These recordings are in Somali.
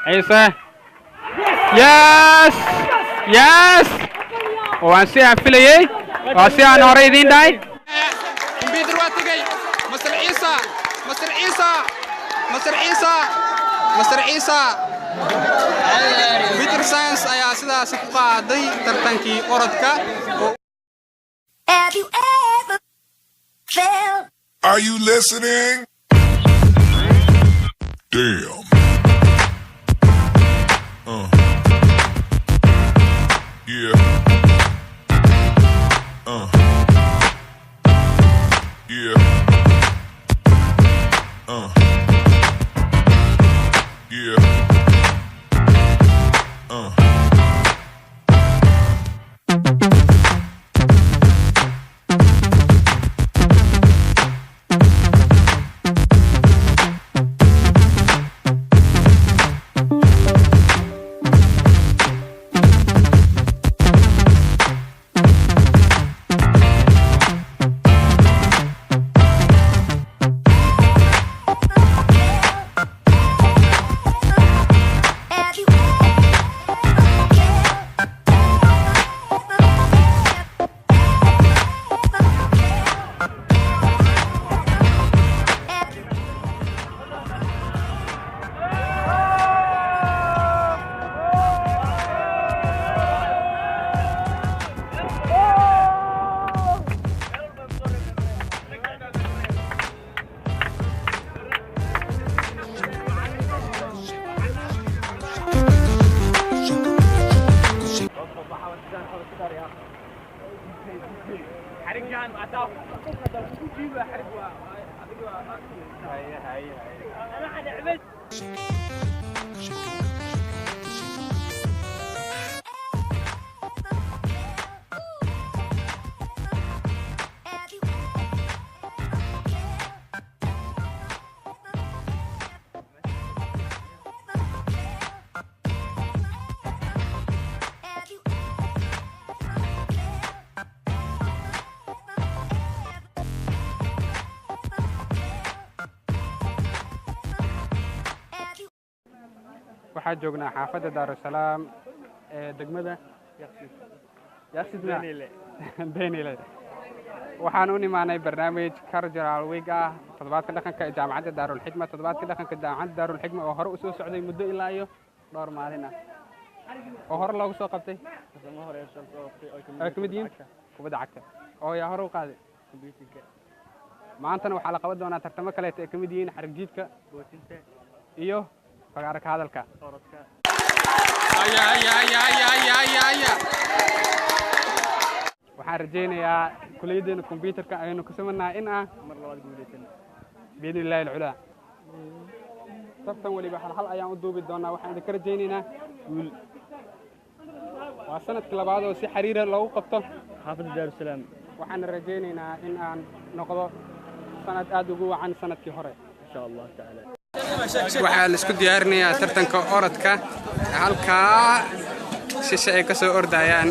عيسى يس يس وانسي فيلي وانسي انا ريدين داي كمبيوتر واتقي مستر عيسى مستر عيسى مستر عيسى مستر عيسى كمبيوتر ساينس ayaa sidaas ku qaaday tartankii orodka. Have you ever felt? Are you listening? Damn. Yeah. Yeah. Yeah. waxaan joognaa xaafadda Daarusalaam ee degmada Beynile waxaan u nimaanay barnaamij cultural week ah toddobaadka dhaqanka ee jaamacadda Daarul Xikma toddobaadka dhaqanka jaamacadda Daarul Xikma oo hore u soo socday muddo ilaa iyo dhowr maalin ah oo hore loogu soo qabtay kamid yihiin kubadda cagta oo yaa hore u qaaday maantana waxaa la qaban doonaa tartamo kale ee kamid yihiin xarig jiidka iyo fagaara ka hadalka waxaan rajaynayaa kuliyadeena kombiyuutarka ayaynu ku samanahay in ah mar labaad guuleysano biidni illaahi alculaa tartan weliba hal ayaan u duubi doonaa waxaan idinka rajaynaynaa guul waa sanadkii labaad oo si xiriira loogu qabto xaafadda Daarusalaam waxaan rajaynaynaa in aan noqdo sanad aad ugu wacan sanadkii hore insha Allah taala waxaa la isku diyaarinayaa tartanka orodka halkaa shishe ay ka soo ordayaan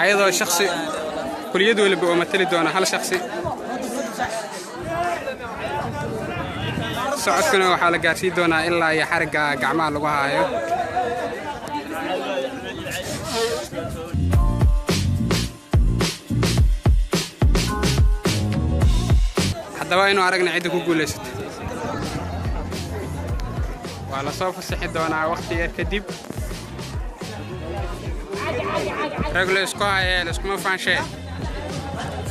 ayadoo shakhsi kuliyad waliba oo matali doona hal shakhsi socodkuna waxaa la gaarsiin doonaa ilaa iyo xarigga gacmaha lagu haayo haddaba inuu aragna cidda ku guulaysato waa la soo fasaxi doonaa waqti yar kadib rag la isku hayee la iskuma faanshe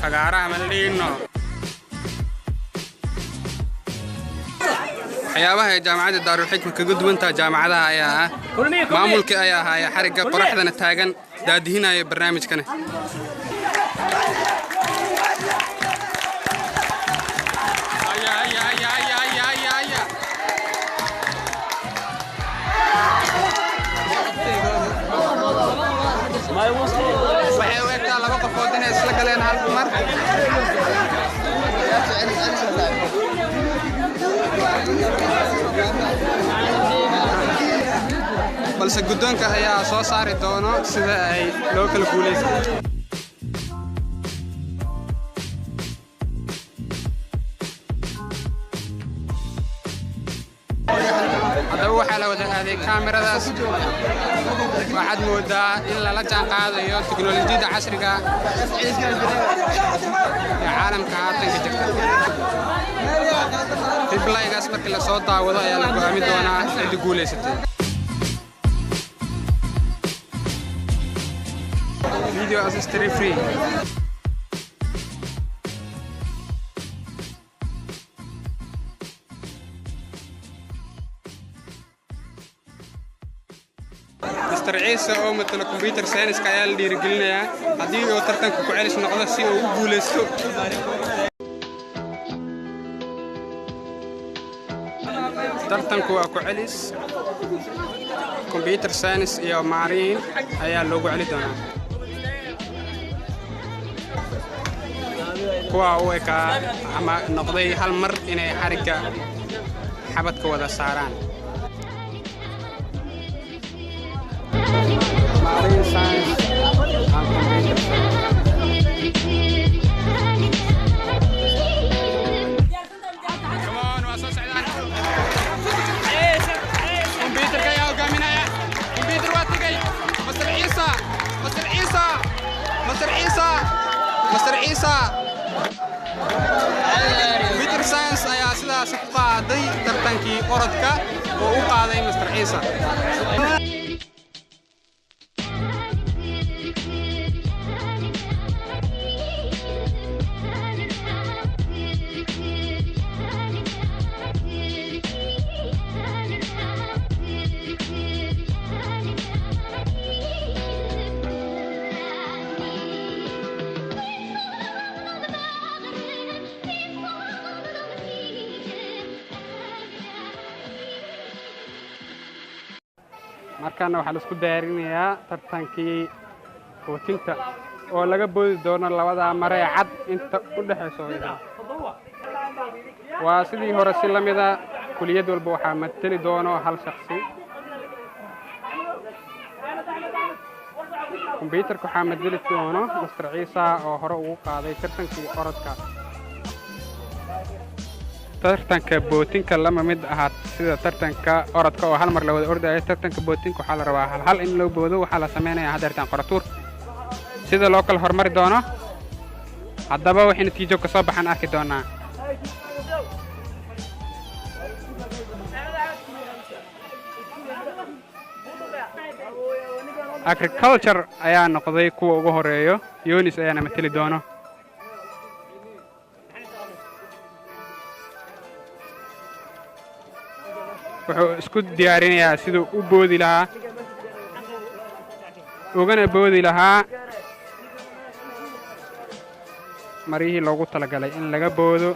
fagaaraha ma la dhiino waxyaabaha ay jaamacadda Daarul Xikma kaga duwantaa jaamacadaha ayaa ah maamulkii ayaa ahaaya xarigga qoraxdana taagan daadihinaya barnaamijkana waxay u egtaa laba qofood inay isla galeen hal mar balse guddoonka ayaa soo saari doono sida ay loo kala guulaysto haddaba waxaa la wada aaday kaamiradaas waxaad moodaa in lala jaan qaadayo tiknoolajiyadda casriga ee caalamka haatanka jirta replaygaas markii la soo daawado ayaa la go'aamin doonaa cidda guulaysatay video assistant free Mr. Ciise oo matala computer science ayaa la dhiirigelinayaa haddii uu tartanka ku celis noqdo si uu u guulaysto tartanku waa ku celis computer science iyo marine ayaa loogu celi doonaa kuwa u ekaa ama noqday hal mar inay xarigga xabadka wada saaraan marine science and computer science Mr. Ciise computer science ayaa sidaas ku qaaday tartankii orodka oo u qaaday Mr. Ciise markaana waxaa la isku diyaarinayaa tartankii bootinta oo laga boodi doono labada mare ee cad inta u dhaxayso waa sidii hore si la mida kuliyad walba waxaa matali doono hal shakhsi computerka waxaa matali doono Mr. Ciise oo hore ugu qaaday tartankii orodka tartanka bootinka lama mid ahaad sida tartanka orodka oo hal mar la wada ordayo tartanka bootinka waxaa la rabaa hal in loo boodo waxaa la sameynayaa hadeertaan qoratuur sida loo kala hormari doono haddaba wixii natiijo ka soo baxan arki doonaa agriculture ayaa noqday kuwa ugu horeeyo Yonis ayaana matali doono wuxuu isku diyaarinayaa siduu u boodi lahaa ugana boodi lahaa marihii loogu talagalay in laga boodo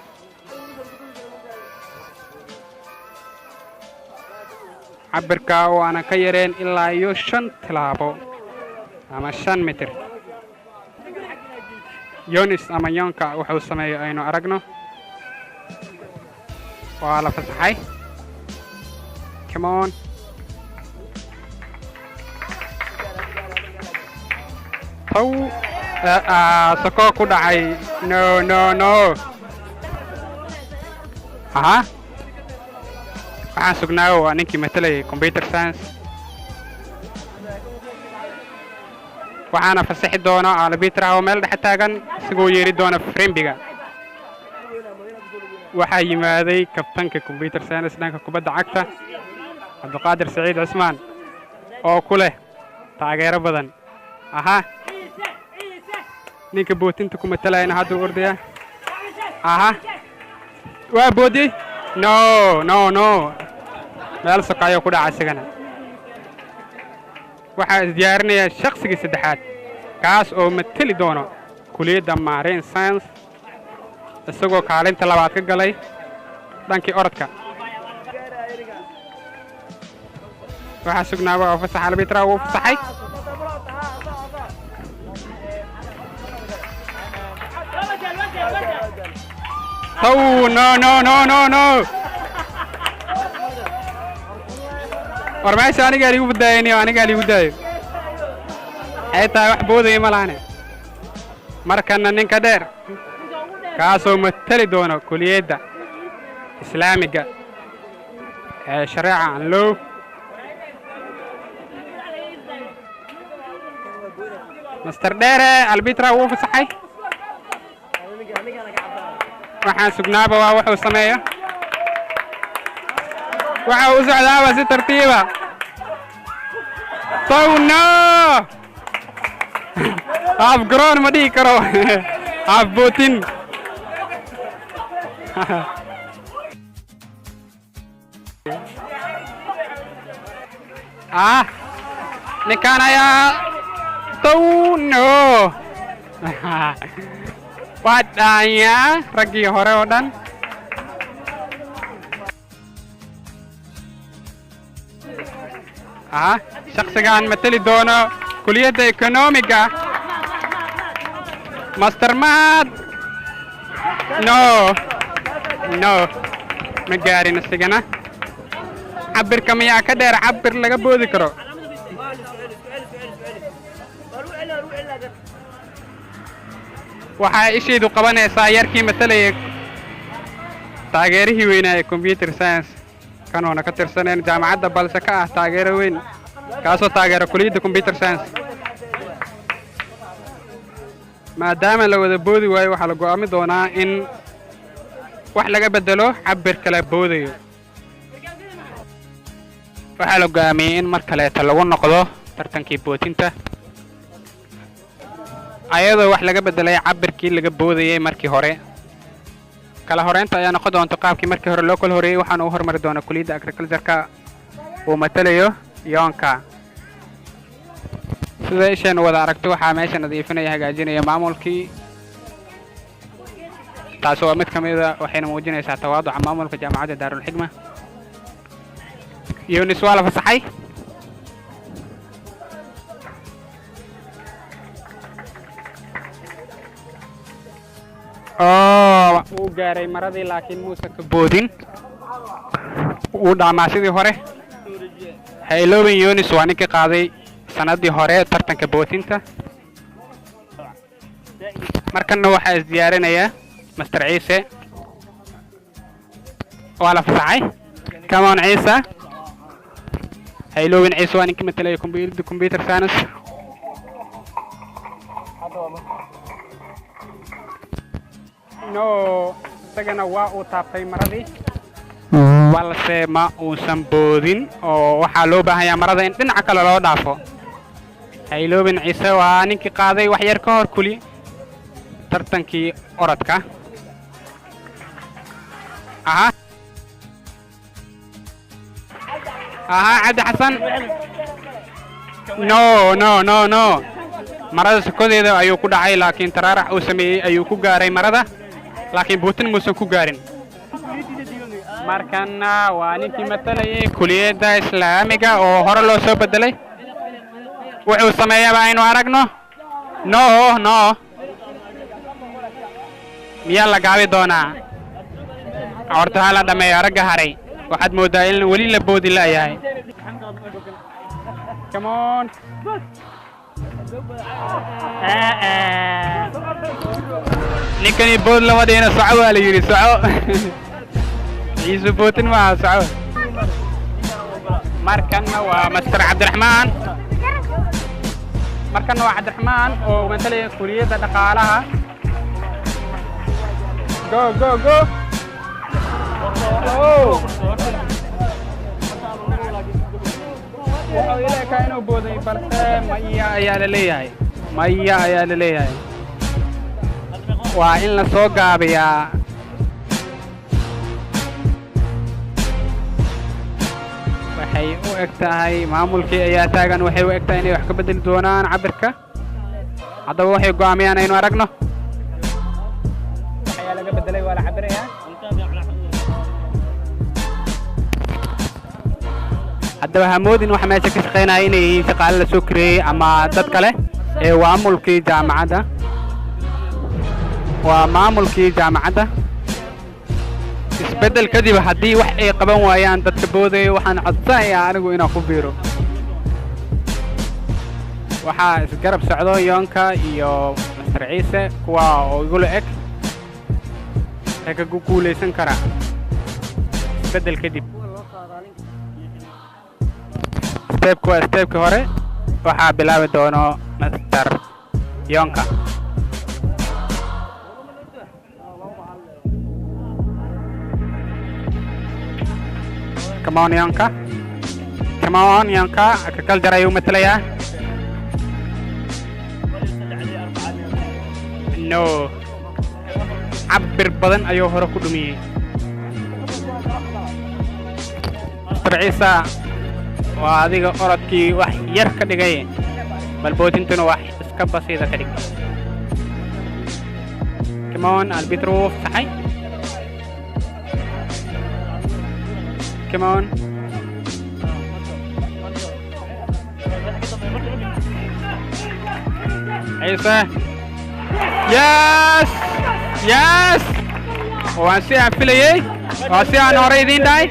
cabirka oo aanan ka yareen ilaa iyo 5 tilaabo ama 5 mitir Yonis ama Yonka wuxuu sameeyo aynu aragno waa la fasaxay come on sako ku dhacay no aha waxaan sugnaayo waa ninkii matalayay computer science waxaana fasaxi doona arbitra oo meel dhex taagan isagoo yeeri doona frembiga waxaa yimaaday kabtanka computer science dhanka kubadda cagta Abdulqaadir Saciid Cusmaan oo ku leh taageero badan aha ninka bootinta ku matalayna hadda ordaya aha waa boodi no meel saqayo ku dhacay isagana waxaa diyaarinaya shakhsiga saddexaad kaas oo matali doono kuliyadda marine science isagoo kaalinta labaad ka galay dhankii orodka waxaa sugnaaba oo fasax arbitra uu fasaxay no war meesha anigaa liigu badaayo anigaa liigu daayo waxay tahay wax boodaya ma lahane markana ninka dheer kaasoo matali doono kuliyadda islaamiga ee shareeca aan loo master dheere albitra wuu fasaxay waxaan sugnaaba waa wuxuu sameeyo waxa uu socdaaba si tartiiba towno haaf garoon ma dhihi karo haaf bootin ninkaan ayaa towno waa dhaanyaa raggii hore oo dhan shakhsigaan mateli doono kuliyadda ekonomiga master mahad no ma gaarin isigana cabirka miyaa ka dheer cabir laga boodi karo waxaa ishaydu qabanaysaa yarkii matalayay taageerihii weynaa ee computer science kanoona ka tirsaneen jaamacadda balse ka ah taageero weyn kaasoo taageera kuliyadda computer science maadaama la wada boodi waayo waxaa la go'aami doonaa in wax laga bedelo cabir kala boodayo waxaa la go'aamiyey in mar kaleeta lagu noqdo tartankii bootinta ayadoo wax laga bedelay cabirkii laga boodayay markii hore kala horeynta ayaa noqon doonta qaabkii markii hore loo kala horeeyey waxaana u hormari doona kuliyadda agriculture-ka uu matalayo yoonka sida isheen wada aragto waxaa meesha nadiifinaya hagaajinaya maamulkii taas waa mid ka mida waxayna muujinaysaa tawaaduca maamulka jaamacadda daarulxigma yunis waa la fasaxay wuu gaaray maradii laakiin muusan ka boodin wuu dhaamaa sidii hore hayloobin yunis waa ninkii qaaday sanadii hore tartanka bootinta markanna waxaa isdiyaarinaya master ciise waa la fasaxay camon ciise hayloobin ciise waa ninkii matalaya computer science no isagana waa uu taabtay maradii balse ma uusan boodin oo waxaa loo baahanyaa marada in dhinaca kale loo dhaafo hayloobin ciise waa ninkii qaaday wax yar ka hor kuli tartankii orodka cabdi xasan no marada sokodeeda ayuu ku dhacay laakiin taraarax uu sameeyey ayuu ku gaaray marada laakiin bootin muusan ku gaarin markana waa ninkii matalayay kuliyadda islaamiga oo hore loo soo bedelay wuxuu sameeyaba aynu aragno no miyaa la gaabi doonaa horta ha la dhameeyo ragga haray waxaad moodaa in weli la boodi la'yahay come on ninkani bood lama dhihina soco waa la yidhi soco ciise bootin maaha soco markanna waa master cabdiraxmaan oo matalaya kuliyadda dhaqaalaha go wuxuu ileekaa inuu booday balse maya ayaa la leeyahay waa in la soo gaabiyaa waxay u eg tahay maamulkii ayaa taagan waxay u eg tahay inay wax ka bedeli doonaan cabirka haddaba waxay go'aamiyaan aynu aragno waxayaa laga bedelay waa la cabirayaa haddaba hamoodin waxa meesha ka shaqaynaya inay yihiin shaqaale la soo kareeyey ama dad kale ee waa maamulkii jaamacadda isbeddel kadib haddii wax ay qaban waayaan dadka boodaya waxaan codsanayaa anigu inaan ku biiro waxaa isgarab socdo yoonka iyo master ciise kuwa oo igula eg ee ka guulaysan kara isbeddel kadib steebka hore waxaa bilaabi doono master Yonka. Come on, Yonka. Come on, Yonka. Kakal jarayu matalaya. No. Cabir badan ayuu hore ku dhumiyay. Master Ciisa waa adiga orodkii wax yar ka dhigay. Bal bootintuna wax iska basiida ka dhig. Come on, Albitro saxay. Come on. Ciisa. Yes! Yes! Waan si aan filayay. Waa si aan hore idiin dhahay.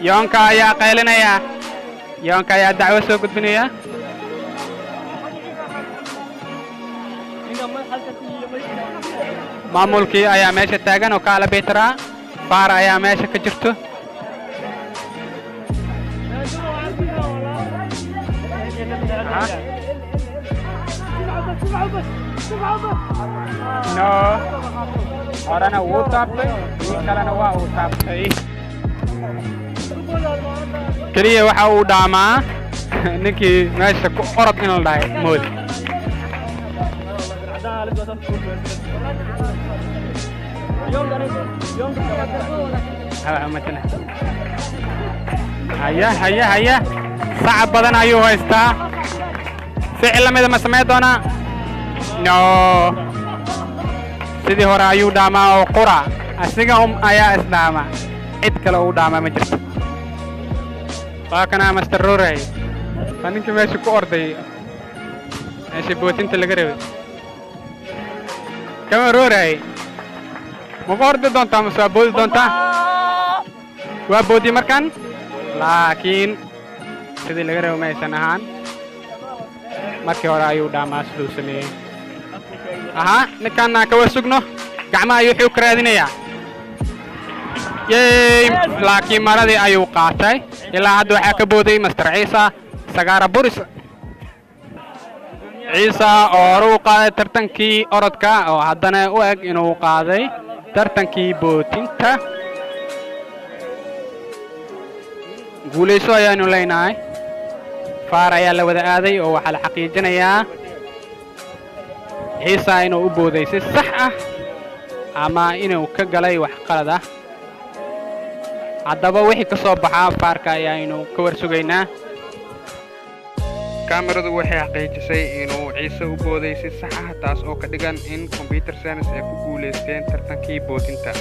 Yonka ayaa qaylinaya. Yonka ayaa dacwo soo gudbinaya. Maamulkii ayaa meesha taagan oo kala beetara. Faar ayaa meesha ka jirto. No. Horena wuu taabtay. Kii kalena waa uu taabtay. Kaliya waxa uu dhaamaa ninkii meesha ku orod in la dhahay mood. Haya. Saacad badan ayuu haystaa. Ficil lamida ma sameyn doonaa? No. Sidii hore ayuu dhaamaa oo qura. Asiga ayaa isdhaama. Cid kale uu dhaamaa ma jirto. Waa kana Master Roray. Waa ninkii meesha ku orday. Meesha bootinta laga rabay. Kama Roray. Ma ku ordi doontaa mase waa boodi doontaa? Waa boodi markan? Laakiin sidii laga rabay maysan ahaan. Markii hore ayuu dhaamaa siduu sameeyey. Aha, ninkan ka wasugno. Gacmaha ayuu wuxuu ka raadinayaa. Yay! Laakiin maradii ayuu qaatay. Ilaa hadda waxaa ka booday Master Ciisa Sagaara Buris. Ciisa oo hore u qaaday tartankii orodka oo haddana u eg inuu qaaday tartankii bootinta. Guuleyso ayaanu leenahay. Faar ayaa la wada aaday oo waxaa la xaqiijinayaa Ciisa inuu u booday si sax ah ama inuu ka galay wax qalad ah. Haddaba wixii ka soo baxaa Faarka ayaanu ka warsugaynaa. Kaamiradu waxay xaqiijisay inuu Ciisa u booday si sax ah, taas oo ka dhigan in computer science ay ku guuleysteen tartankii bootinta.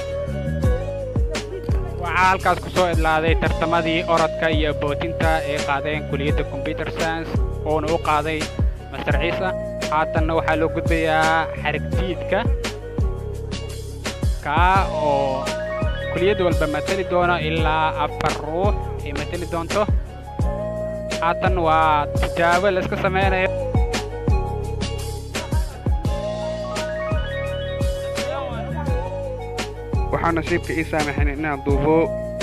Waxaa halkaas ku soo idlaaday tartamadii orodka iyo bootinta ee qaadeen kuliyadda computer science oo u qaaday Master Ciisa. Haatanna waxaa loo gudbayaa xarig jiidka ka oo kuliyad walba matali doono ilaa 4 ruux ay matali doonto. Haatan waa tijaabo la iska sameynayo. waxaa nasiibka ii saamaxay inaan duubo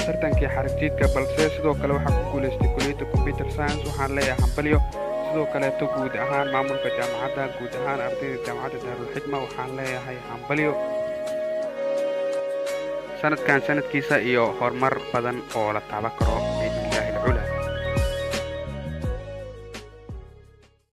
tartankii xarig jiidka, balse sidoo kale waxaa ku guuleystay kuliyadda computer science. Waxaan leeyahay hambalyo. sidoo kaleeto guud ahaan maamulka jaamacadda, guud ahaan ardayda jaamacadda Daarul Xikma waxaan leeyahay hambalyo. sanadkan sanadkiisa iyo horumar badan oo la taaban karo.